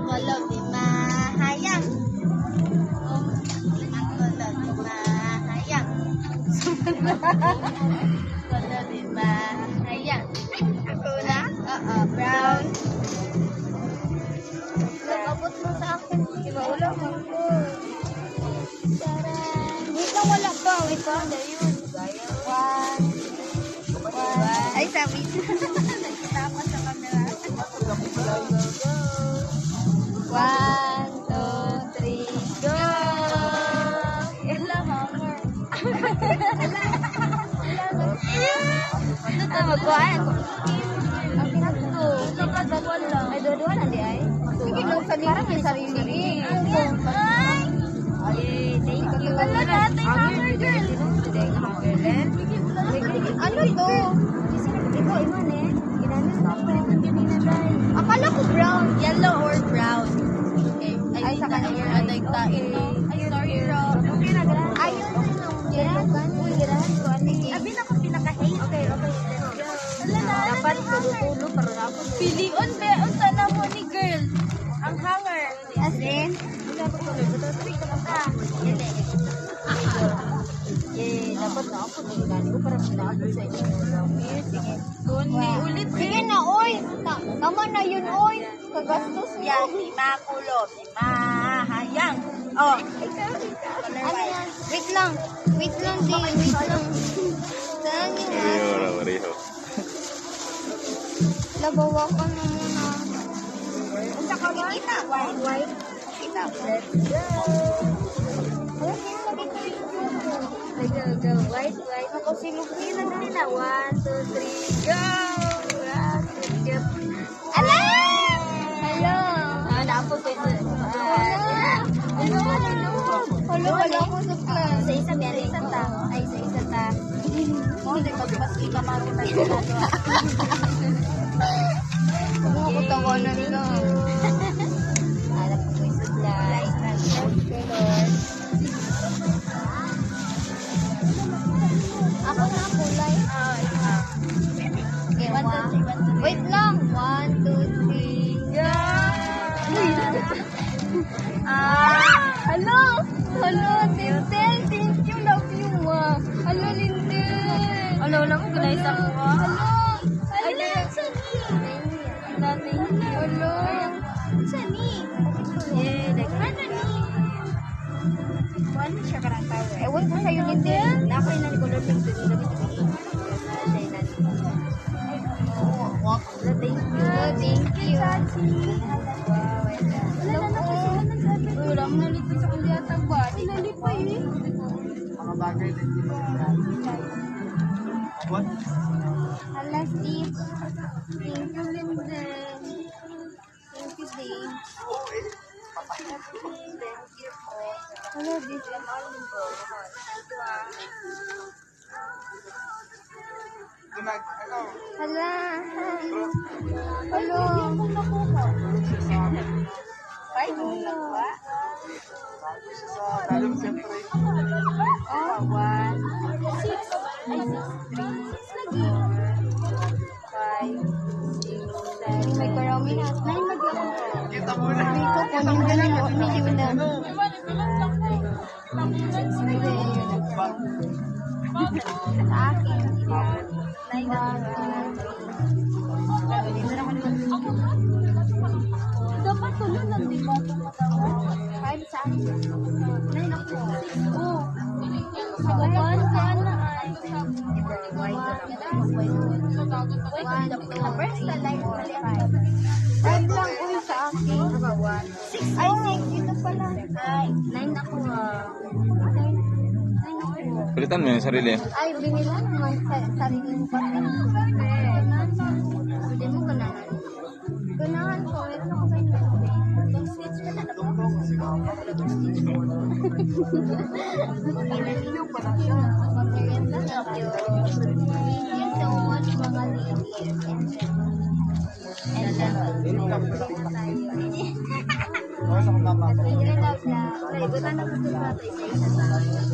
kulog, 5 hayang. 5 kulog, 5 hayang. Kulog, 5 hayang. Ako na? Oo, brown. Nag-abot mo sa akin. Diba ulam mo? Wait lang, wala pa. Wait pa. One. Ay, sabi. Nagkita pa sa camera. 1, 2, 3, go! Yan lang, hammer. Ano ito? Magkuhaan. Ang kinagto. Ito ka, dawal lang. Ay, dawal lang di ay? Sige, parang may sarili. Ay! Thank you. Wala natin hammer, girl. Ano ito? Ito, iman eh. Ginamit ako. Akala ko brown. Yellow or brown. Okay. Ay, sa kanya. Ay, sorry, bro. Ayun. Abi na ko pinaka-hate. Okay. Dapat tulo pero dapat. Pilion, be. Ang sana mo ni girl. Ang hanger. As in? Dapat dapat na ako nilagani ko para sinabi sa inyo. Sige. Ulit. Sige na, oy. Tama na yun, oy. Kagastos yan. 5 kulog, 5 hayang. Oh. Ano yan? Wait lang, din. Saan yung Mariho. labawa ko na muna. Unsa ka ba? Kita. White. Kita. Let's go. Go. White. Ako silugin na nila. 1, 2, 3, go! Ala! Hello! Naapos ko ito. Hello, wala ko sa class. Sa isa, may isa ta. Ay, sa isa ta. Hindi magpaski ka marunay ko na ito. Huwag mo ko tawanan lang. Alam ko yung supply. Ako na kulay. Okay, 1, 2, 3. Wait lang. 1, 2, 3. Hello, Lintel. Thank you. Love you, ma. Hello, Lintel. Hello, lang. Gunaisa ko, ha? Hello, Sani. Hello. Sani. Yeah, nagkana ni. Ano siya karang tawa? Ewan ko sa'yo, Lintel. Nakoy na ni Color Pink. Thank you. Ulang nalipay sa kulyatang ba? Tinalipay eh. Mga bagay din dito. What? Hala, Steve. Thank you, Linden. Thank you, Dave. Thank you po. Hello, this is Oliver. Hala. Hello. Ay, hello. Sa talong siyempre. Oh, 1, 6, 5, 6, 7. May karami na. Nine maglaman. Kita mo na. May ko po nang galing o million na. Sa akin. 9 na. Dapat tuloy lang din ba itong matawa? 5 sa akin. 9 ako. Oo. Sa gawan, saan na ay? First na light mo lang. 5 lang uwi sa akin. 6. Ay, 6. Ito pala. Ay, 9 ako. 9 ako. Palitan mo yung sarili. Ay, binilan mo sa sarili mo pa. Hindi mo ganahan. Ganahan ko. Ito ko kayo. Switch ka na ako. Maganda na kayo. Thank you so much mga ladies. And then, Ano sa mga mama? Sige, love na. Kaya, gusto na gusto sa ito.